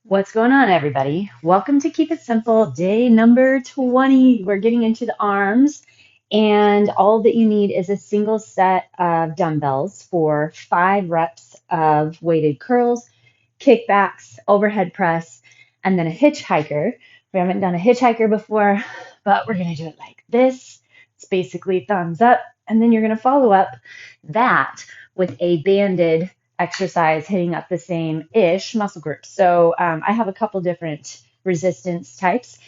What's going on, everybody? Welcome to Keep It Simple, day number 20. We're getting into the arms, and all that you need is a single set of dumbbells for 5 reps of weighted curls, kickbacks, overhead press, and then a hitchhiker. We haven't done a hitchhiker before, but we're going to do it like this. It's basically thumbs up, and then you're going to follow up that with a banded exercise hitting up the same-ish muscle groups. So I have a couple different resistance types.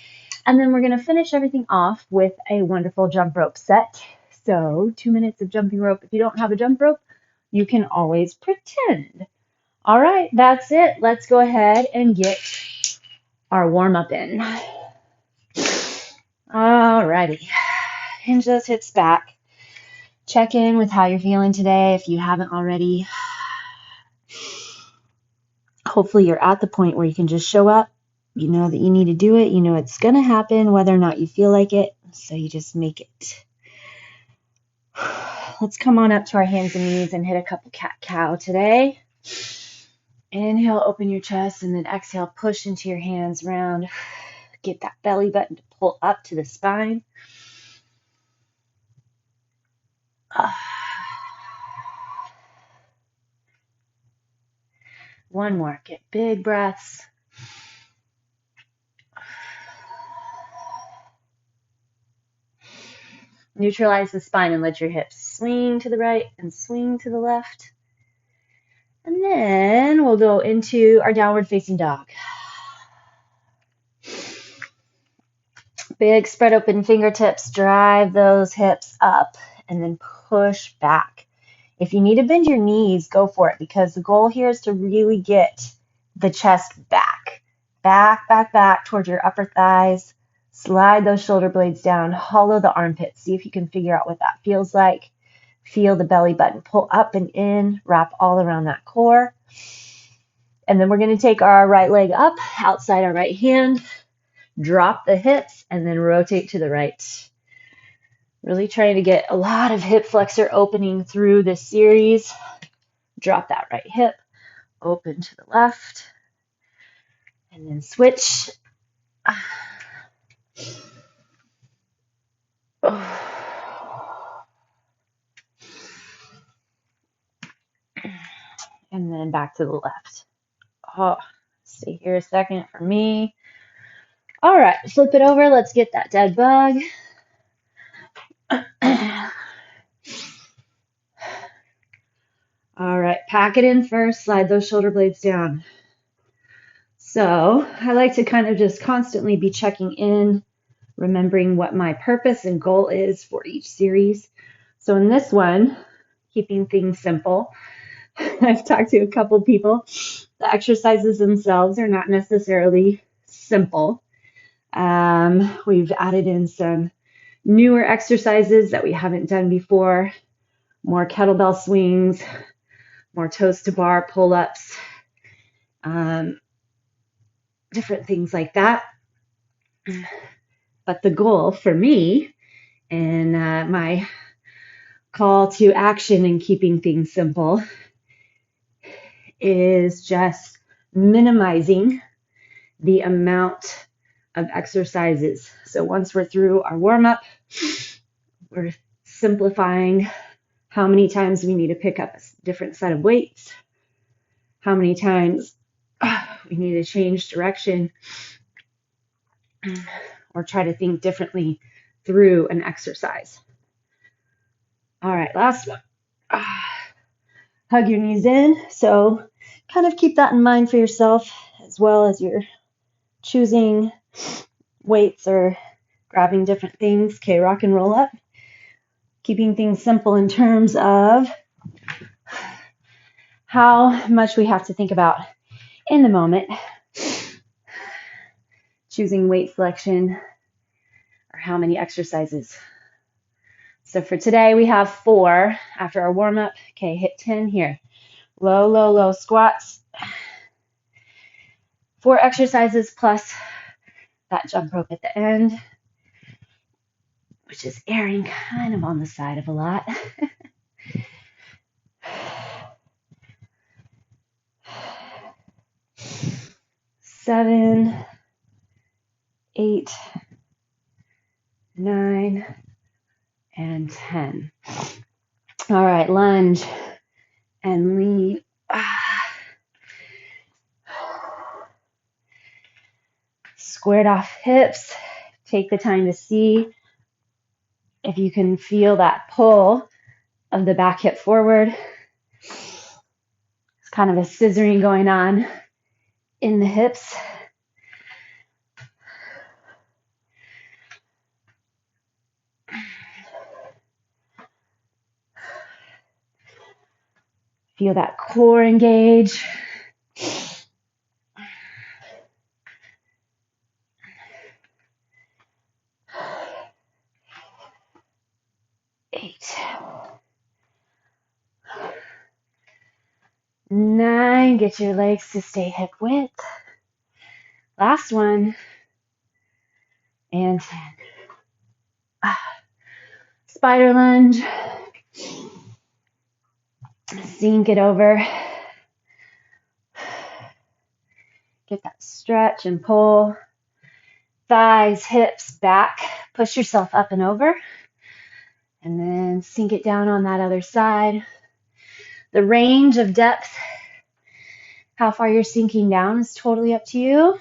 And then we're going to finish everything off with a wonderful jump rope set. So 2 minutes of jumping rope. If you don't have a jump rope, you can always pretend. All right, that's it. Let's go ahead and get our warm-up in. All righty. Hinge those hips back. Check in with how you're feeling today if you haven't already. Hopefully you're at the point where you can just show up. You know that you need to do it. You know it's going to happen whether or not you feel like it. So you just make it. Let's come on up to our hands and knees and hit a couple cat-cow today. Inhale, open your chest, and then exhale, push into your hands round. Get that belly button to pull up to the spine. One more. Get big breaths. Neutralize the spine and let your hips swing to the right and swing to the left. And then we'll go into our downward facing dog. Big spread open fingertips, drive those hips up and then push back. If you need to bend your knees, go for it, because the goal here is to really get the chest back. Back towards your upper thighs. Slide those shoulder blades down, hollow the armpits. See if you can figure out what that feels like. Feel the belly button pull up and in, wrap all around that core. And then we're going to take our right leg up, outside our right hand, drop the hips, and then rotate to the right. Really trying to get a lot of hip flexor opening through this series. Drop that right hip, open to the left, and then switch. And then back to the left. Stay here a second for me. All right, flip it over. Let's get that dead bug. All right, pack it in first. Slide those shoulder blades down. So I like to kind of just constantly be checking in, remembering what my purpose and goal is for each series. So in this one, keeping things simple, I've talked to a couple people. The exercises themselves are not necessarily simple. We've added in some newer exercises that we haven't done before, more kettlebell swings, more toes to bar pull-ups, different things like that. But the goal for me and my call to action in keeping things simple is just minimizing the amount of exercises. So once we're through our warm-up, we're simplifying how many times we need to pick up a different set of weights, how many times we need to change direction, or try to think differently through an exercise. All right, last one. Hug your knees in. So kind of keep that in mind for yourself as well as you're choosing weights or grabbing different things. Okay, rock and roll up. Keeping things simple in terms of how much we have to think about in the moment. Choosing weight selection or how many exercises. So for today we have 4 after our warm up. Okay, hit 10 here. Low squats. 4 exercises plus that jump rope at the end, which is erring kind of on the side of a lot. 7, 8, 9, and 10. All right, lunge and lean. Squared off hips. Take the time to see if you can feel that pull of the back hip forward. It's kind of a scissoring going on in the hips. Feel that core engage. Eight. 9, get your legs to stay hip width. Last one. And 10. Spider lunge. Sink it over. Get that stretch and pull. Thighs, hips, back. Push yourself up and over. And then sink it down on that other side. The range of depth, how far you're sinking down, is totally up to you.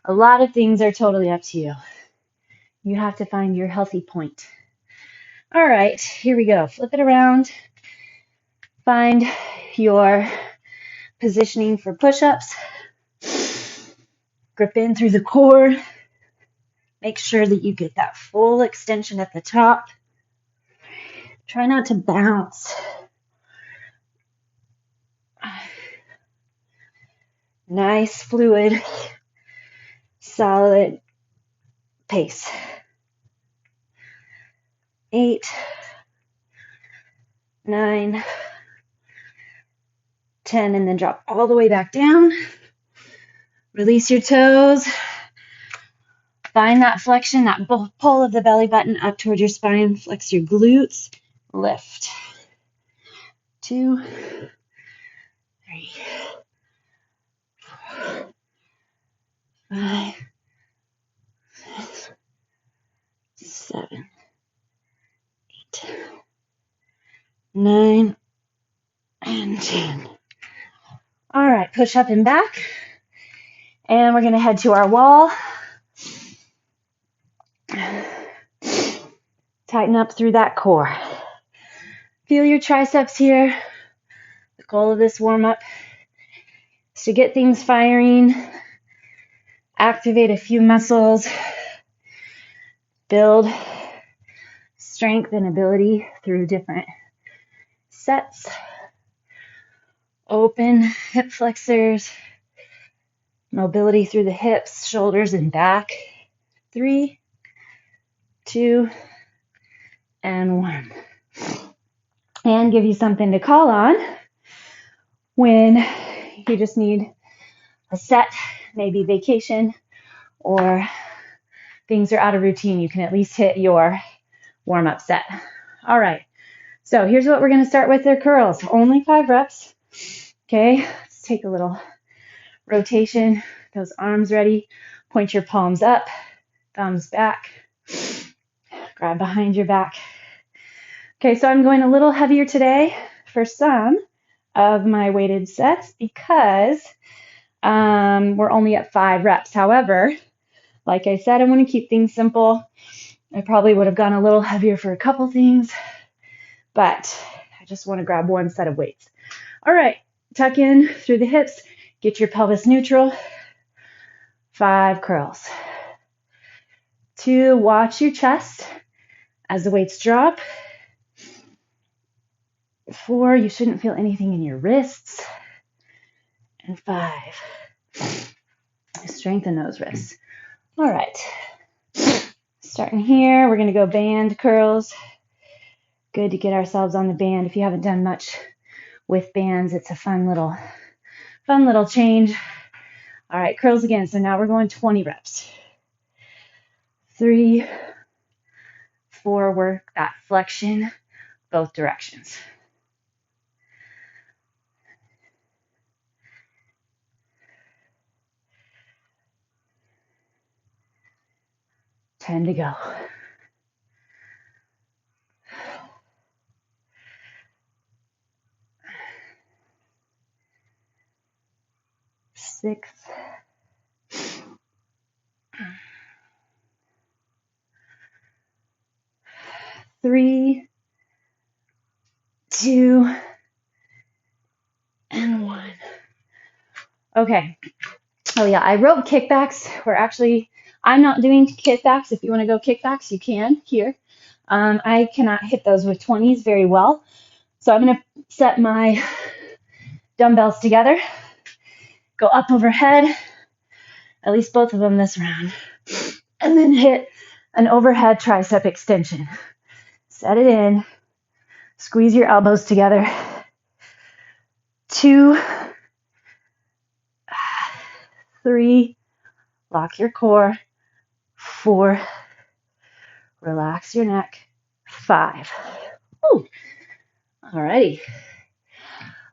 A lot of things are totally up to you. You have to find your healthy point. All right, here we go. Flip it around. Find your positioning for push-ups. Grip in through the core. Make sure that you get that full extension at the top. Try not to bounce. Nice, fluid, solid pace. 8, 9, 10, and then drop all the way back down. Release your toes. Find that flexion, that pull of the belly button up towards your spine. Flex your glutes. Lift. 2, 3, 4, 5, 6, 7, 8, 9, and 10. All right, push up and back. And we're going to head to our wall. Tighten up through that core. Feel your triceps here. The goal of this warm-up is to get things firing, activate a few muscles, build strength and ability through different sets. Open hip flexors, mobility through the hips, shoulders, and back. 3, 2, and 1. And give you something to call on when you just need a set, maybe vacation, or things are out of routine. You can at least hit your warm-up set. All right, so here's what we're going to start with. Their curls, only 5 reps. Okay, let's take a little rotation. Those arms ready. Point your palms up, thumbs back. Grab behind your back. Okay, so I'm going a little heavier today for some of my weighted sets because we're only at 5 reps. However, like I said, I want to keep things simple. I probably would have gone a little heavier for a couple things, but I just want to grab one set of weights. All right, tuck in through the hips. Get your pelvis neutral. 5 curls. 2, watch your chest as the weights drop. 4, you shouldn't feel anything in your wrists. And 5, strengthen those wrists. All right, starting here, we're going to go band curls. Good to get ourselves on the band. If you haven't done much with bands, it's a fun little change. All right, curls again. So now we're going 20 reps. 3, 4, work that flexion both directions. 10 to go. 6, 3, 2, and 1. Okay. Oh yeah, I wrote kickbacks. I'm not doing kickbacks. If you want to go kickbacks, you can here. I cannot hit those with 20s very well. So I'm going to set my dumbbells together, go up overhead, at least both of them this round, and then hit an overhead tricep extension. Set it in, squeeze your elbows together. 2, 3, lock your core. 4, relax your neck. 5. Ooh. Alrighty.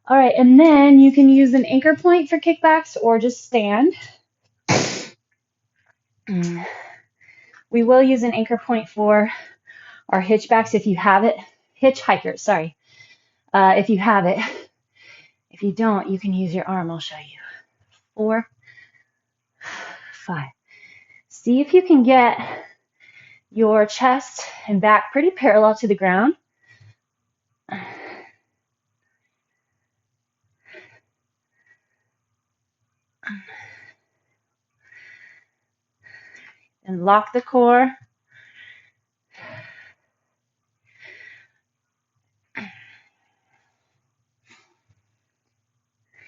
All right, and then you can use an anchor point for kickbacks or just stand. We will use an anchor point for our hitchbacks if you have it. Hitch-hikers, sorry. If you have it. If you don't, you can use your arm. I'll show you. 4, 5. See if you can get your chest and back pretty parallel to the ground. And lock the core.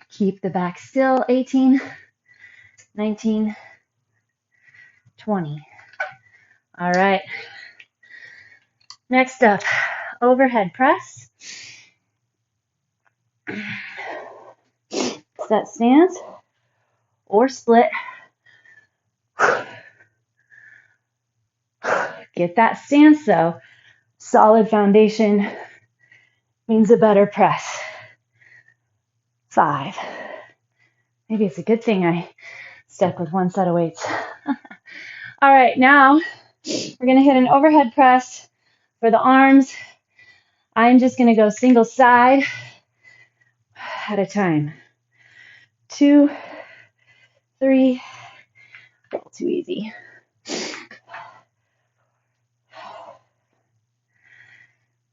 Keep the back still. 18, 19, 20. All right. Next up, overhead press. Set stance or split. Get that stance though. Solid foundation means a better press. 5. Maybe it's a good thing I stuck with one set of weights. All right, now we're going to hit an overhead press for the arms. I'm just going to go single side at a time. 2, 3, a little too easy.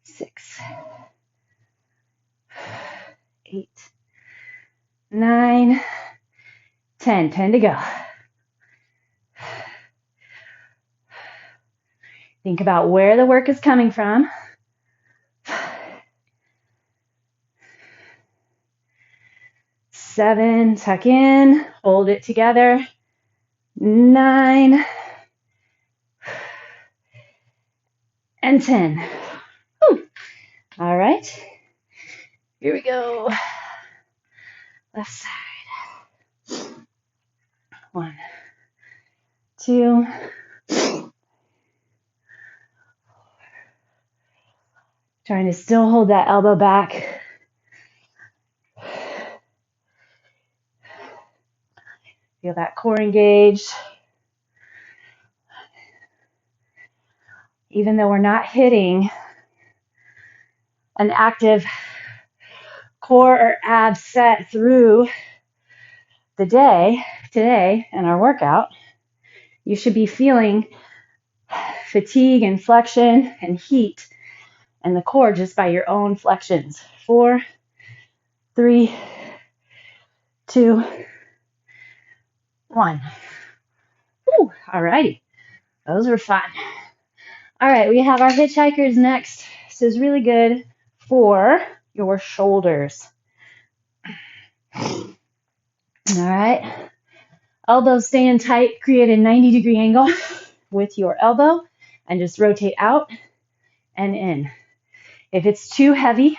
6, 8, 9, 10. 10 to go. Think about where the work is coming from. 7, tuck in, hold it together. 9, and 10. Whew. All right, here we go. Left side. 1, 2, 4. Trying to still hold that elbow back. Feel that core engaged. Even though we're not hitting an active core or ab set through the day today in our workout, you should be feeling fatigue and flexion and heat in the core just by your own flexions. 4, 3, 2, 1. Whew, all righty. Those were fun. All right, we have our hitchhikers next. This is really good for your shoulders. All right. Elbows staying tight. Create a 90-degree angle with your elbow and just rotate out and in. If it's too heavy,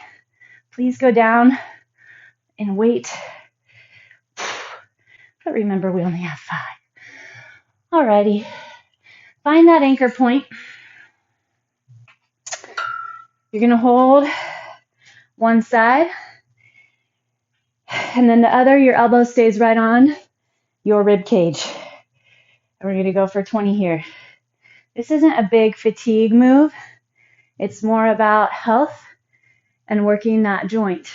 please go down and wait. But remember, we only have 5. Alrighty. Find that anchor point. You're going to hold one side, and then the other, your elbow stays right on your rib cage. And we're going to go for 20 here. This isn't a big fatigue move. It's more about health and working that joint.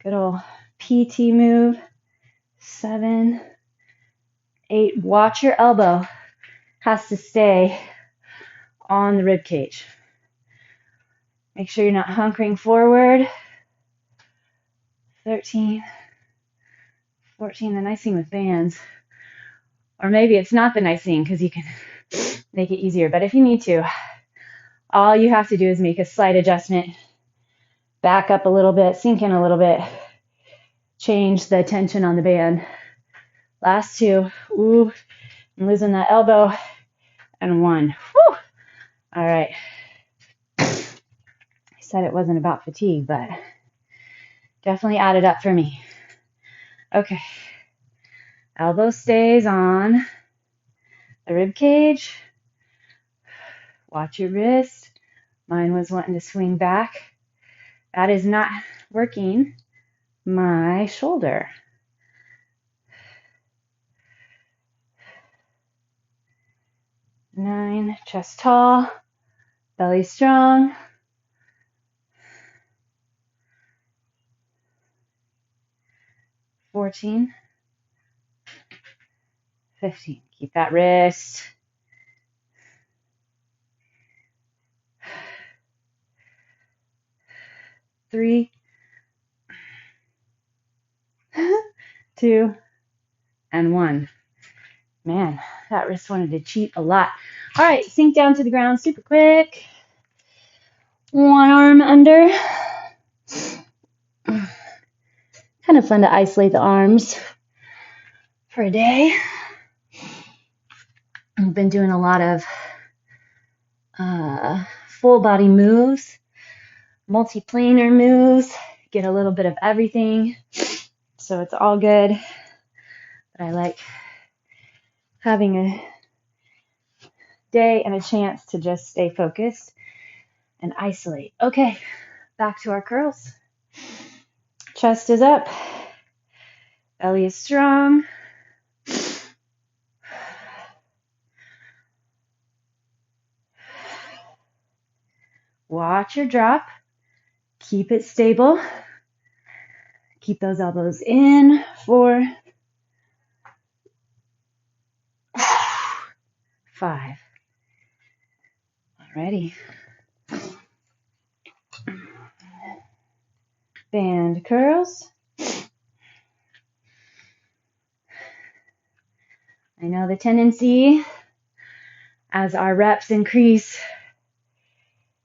Good old PT move. 7, 8. Watch your elbow. Has to stay on the rib cage. Make sure you're not hunkering forward. 13, 14. The nice thing with bands, or maybe it's not the nice thing because you can make it easier, but if you need to, all you have to do is make a slight adjustment, back up a little bit, sink in a little bit, change the tension on the band. Last 2. Ooh, I'm losing that elbow. And 1. Whew. All right. I said it wasn't about fatigue, but definitely added up for me. Okay. Elbow stays on the rib cage. Watch your wrist. Mine was wanting to swing back. That is not working my shoulder. 9, chest tall, belly strong. 14, 15. Keep that wrist. 3, 2, and 1. Man, that wrist wanted to cheat a lot. All right, sink down to the ground super quick. One arm under. Kind of fun to isolate the arms for a day. I've been doing a lot of full body moves, multi-planar moves, get a little bit of everything. So it's all good. But I like having a day and a chance to just stay focused and isolate. Okay, back to our curls. Chest is up. Belly is strong. Watch your drop. Keep it stable. Keep those elbows in. 4, 5. Alrighty. Band curls. I know the tendency as our reps increase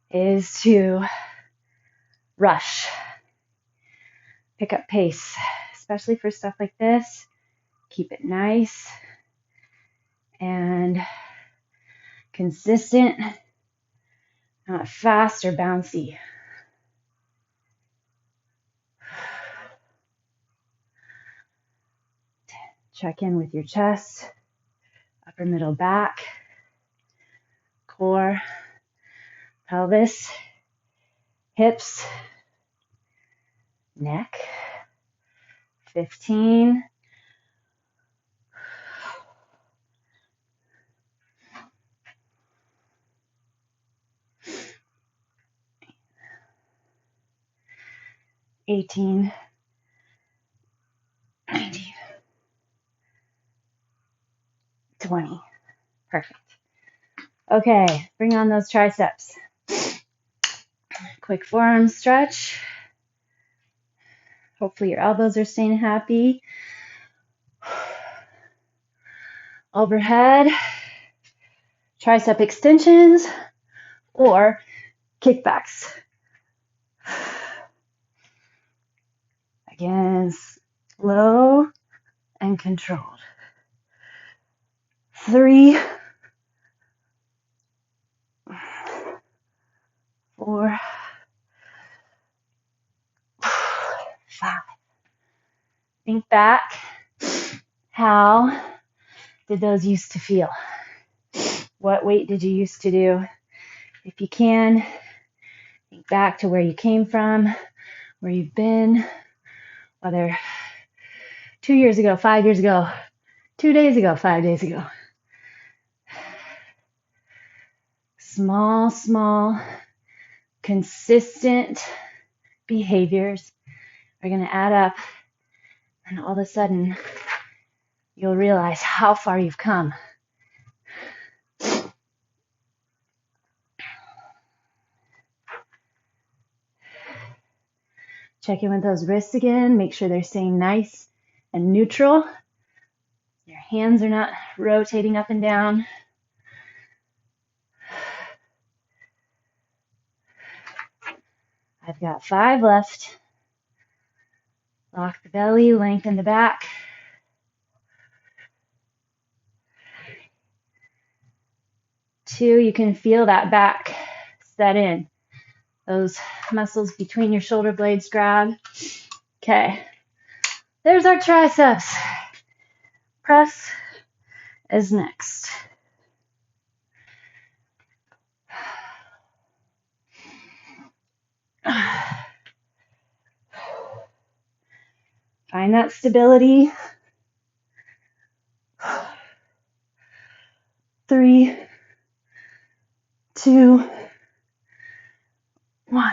is to rush, pick up pace, especially for stuff like this. Keep it nice and consistent, not fast or bouncy. Check in with your chest, upper middle back, core, pelvis, hips, neck. 15. 18. 19. 20. Perfect. Okay, bring on those triceps. Quick forearm stretch. Hopefully your elbows are staying happy. Overhead, tricep extensions, or kickbacks. Again, slow and controlled. 3, 4, 5. Think back. How did those used to feel? What weight did you used to do? If you can, think back to where you came from, where you've been, whether 2 years ago, 5 years ago, 2 days ago, 5 days ago. Small, consistent behaviors are going to add up, and all of a sudden, you'll realize how far you've come. Check in with those wrists again. Make sure they're staying nice and neutral. Your hands are not rotating up and down. I've got 5 left. Lock the belly, lengthen the back. Two, you can feel that back set in. Those muscles between your shoulder blades grab. Okay, there's our triceps. Press is next. Find that stability. 3, 2, 1.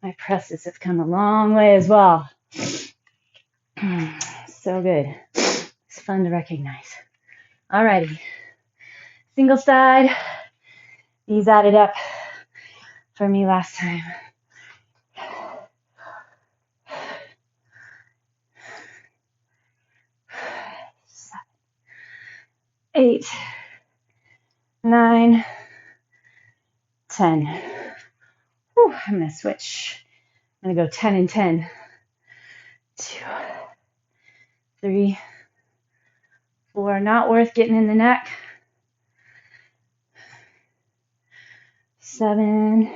My presses have come a long way as well. So good. It's fun to recognize. Alrighty. Single side. These added up for me last time. 8, 9, 10. Whew, I'm going to switch. I'm going to go 10 and 10. 2, 3, 4. Not worth getting in the neck. 7,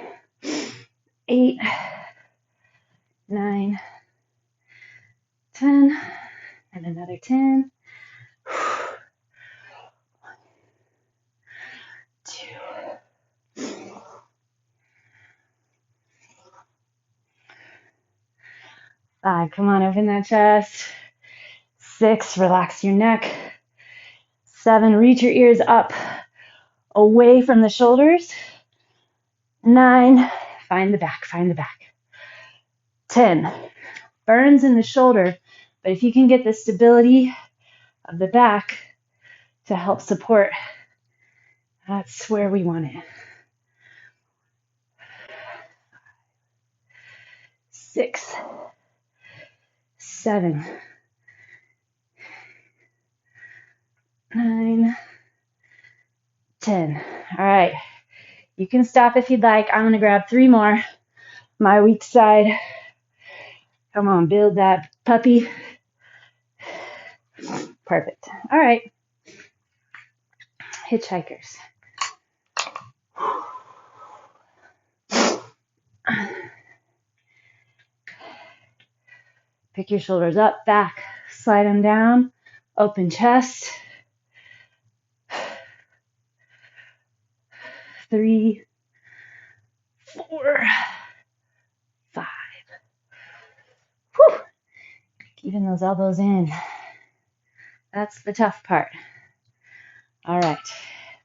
8, 9, 10. And another 10. 2. 5, come on, open that chest. 6, relax your neck. 7, reach your ears up, away from the shoulders. 9, find the back. 10, burns in the shoulder, but if you can get the stability of the back to help support, that's where we want it. 6, 7, 9, 10. All right. You can stop if you'd like. I'm going to grab 3 more. My weak side. Come on, build that puppy. Perfect. All right. Hitch-hikers. Pick your shoulders up, back, slide them down, open chest. 3, 4, 5. Whew. Keeping those elbows in. That's the tough part. All right.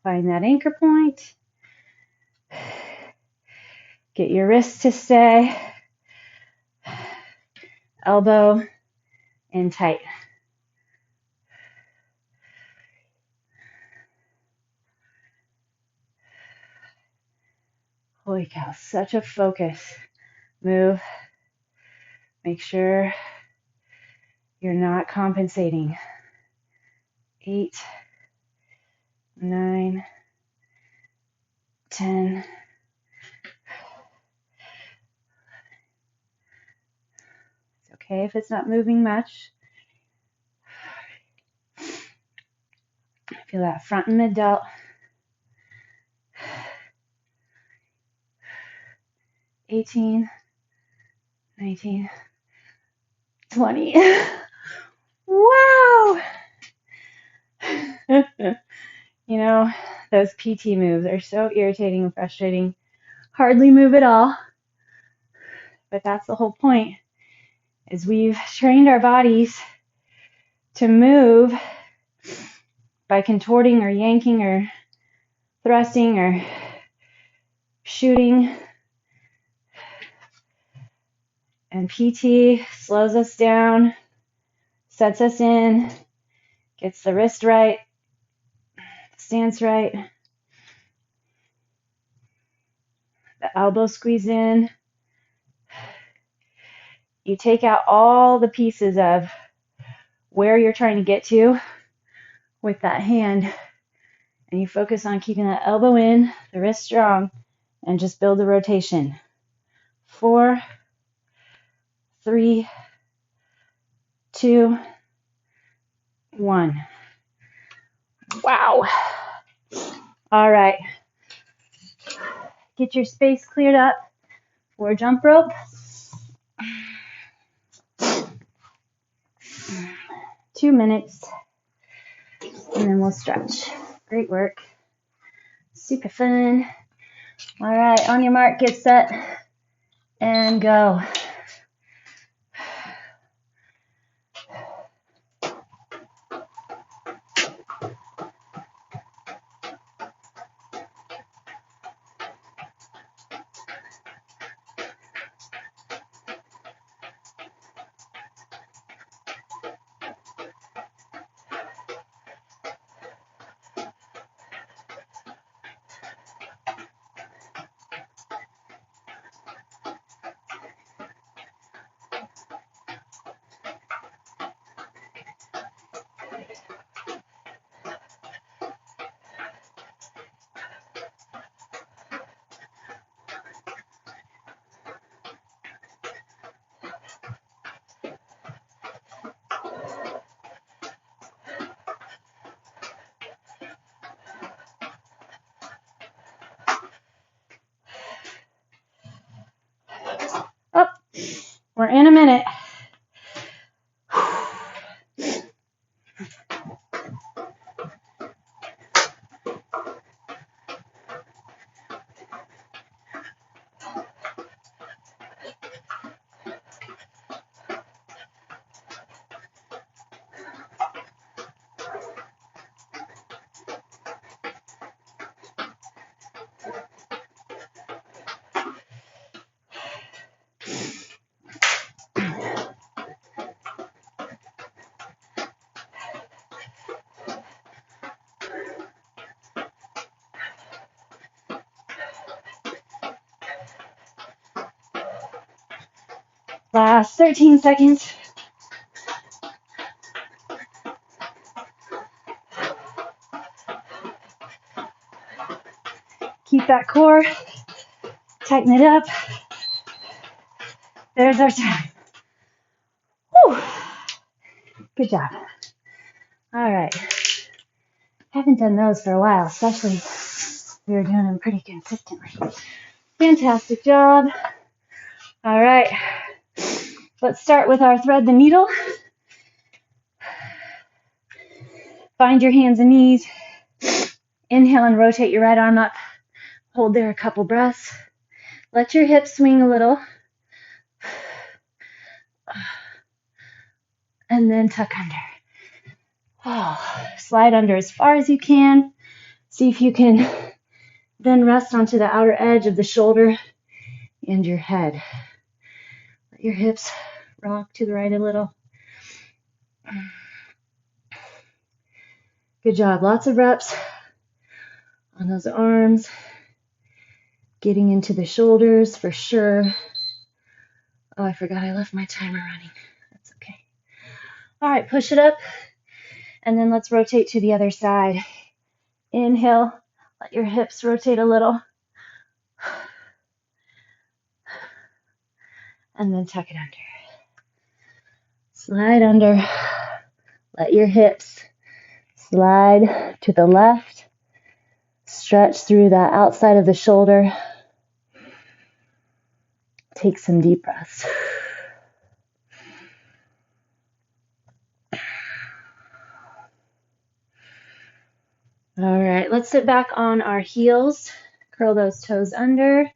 Find that anchor point. Get your wrists to stay. Elbow in tight. Holy cow, such a focus. Move. Make sure you're not compensating. 8, 9, 10. It's okay if it's not moving much. Feel that front and mid delt. 18, 19, 20. Wow! You know, those PT moves are so irritating and frustrating. Hardly move at all. But that's the whole point, is we've trained our bodies to move by contorting or yanking or thrusting or shooting. And PT slows us down, sets us in, gets the wrist right, stance right, the elbow squeeze in. You take out all the pieces of where you're trying to get to with that hand, and you focus on keeping that elbow in, the wrist strong, and just build the rotation. 4, 3, 2, 1. Wow. All right. Get your space cleared up for jump rope. 2 minutes, and then we'll stretch. Great work. Super fun. All right, on your mark, get set, and go. Oh, we're in a minute. Last 13 seconds. Keep that core. Tighten it up. There's our time. Whew. Good job. All right. Haven't done those for a while, especially if we were doing them pretty consistently. Fantastic job. All right. Let's start with our thread the needle. Find your hands and knees. Inhale and rotate your right arm up. Hold there a couple breaths. Let your hips swing a little. And then tuck under. Oh, slide under as far as you can. See if you can then rest onto the outer edge of the shoulder and your head. Let your hips rock to the right a little. Good job. Lots of reps on those arms. Getting into the shoulders for sure. Oh, I forgot I left my timer running. That's okay. All right, push it up. And then let's rotate to the other side. Inhale. Let your hips rotate a little. And then tuck it under. Slide under. Let your hips slide to the left. Stretch through that outside of the shoulder. Take some deep breaths. All right, let's sit back on our heels. Curl those toes under.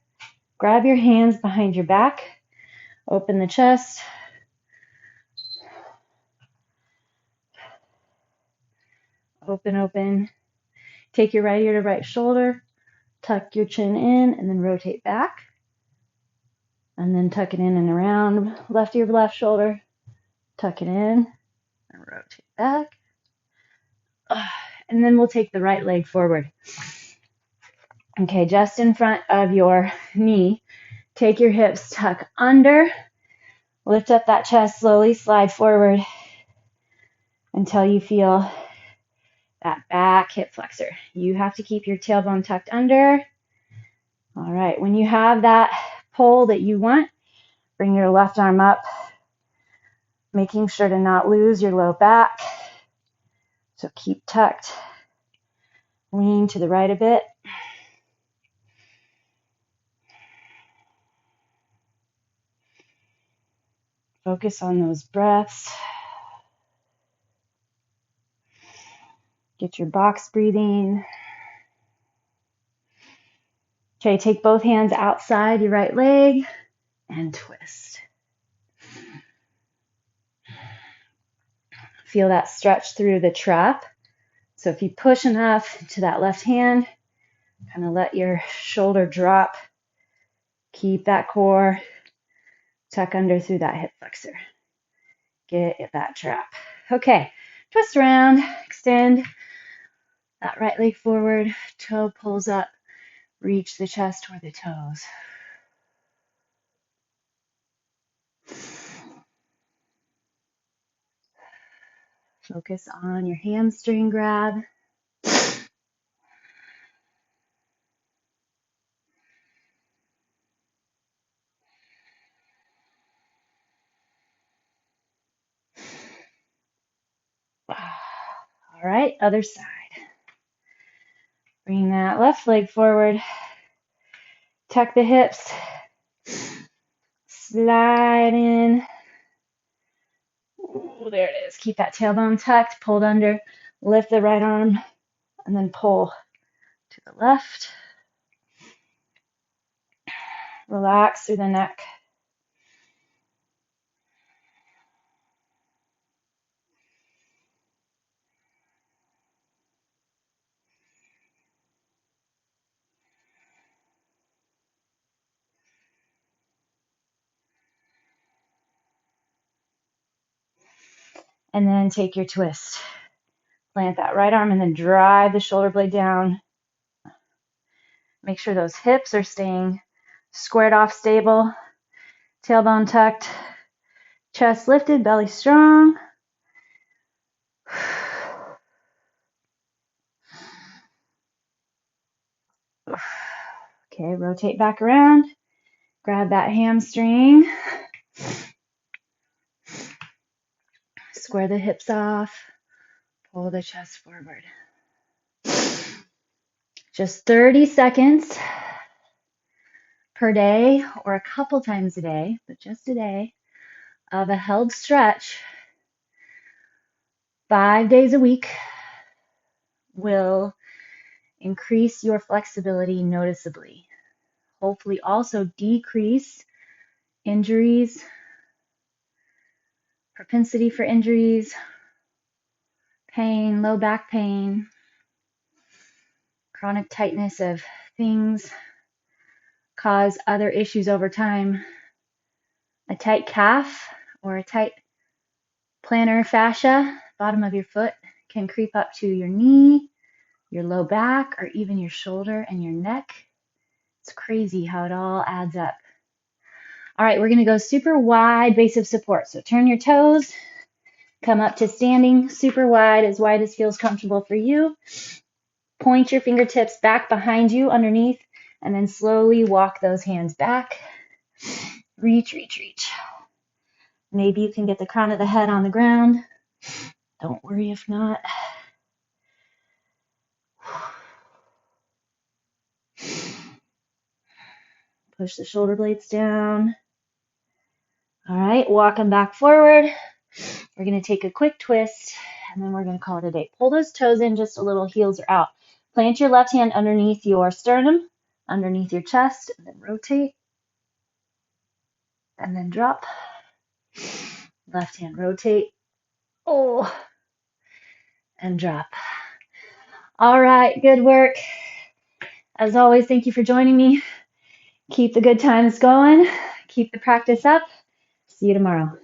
Grab your hands behind your back. Open the chest. Open, open. Take your right ear to right shoulder, tuck your chin in, and then rotate back. And then tuck it in and around. Left ear, left shoulder, tuck it in, and rotate back. And then we'll take the right leg forward. Okay, just in front of your knee. Take your hips, tuck under, lift up that chest, slowly slide forward until you feel that back hip flexor. You have to keep your tailbone tucked under. All right, when you have that pull that you want, bring your left arm up, making sure to not lose your low back. So keep tucked. Lean to the right a bit. Focus on those breaths. Get your box breathing. Okay, take both hands outside your right leg and twist. Feel that stretch through the trap. So if you push enough to that left hand, kind of let your shoulder drop. Keep that core. Tuck under through that hip flexor. Get that trap. Okay, twist around, extend that right leg forward, toe pulls up, reach the chest toward the toes. Focus on your hamstring grab. All right, other side. Bring that left leg forward. Tuck the hips. Slide in. Ooh, there it is. Keep that tailbone tucked, pulled under. Lift the right arm, and then pull to the left. Relax through the neck. And then take your twist. Plant that right arm and then drive the shoulder blade down. Make sure those hips are staying squared off, stable. Tailbone tucked. Chest lifted, belly strong. Okay, rotate back around. Grab that hamstring. Square the hips off. Pull the chest forward. Just 30 seconds per day or a couple times a day, but just a day of a held stretch 5 days a week will increase your flexibility noticeably. Hopefully also decrease injuries, propensity for injuries, pain, low back pain, chronic tightness of things cause other issues over time. A tight calf or a tight plantar fascia, bottom of your foot, can creep up to your knee, your low back, or even your shoulder and your neck. It's crazy how it all adds up. All right, we're going to go super wide base of support. So turn your toes, come up to standing, super wide as feels comfortable for you. Point your fingertips back behind you underneath, and then slowly walk those hands back. Reach, reach, reach. Maybe you can get the crown of the head on the ground. Don't worry if not. Push the shoulder blades down. All right, walk them back forward. We're going to take a quick twist, and then we're going to call it a day. Pull those toes in just a little, heels are out. Plant your left hand underneath your sternum, underneath your chest, and then rotate. And then drop. Left hand rotate. Oh, and drop. All right, good work. As always, thank you for joining me. Keep the good times going. Keep the practice up. See you tomorrow.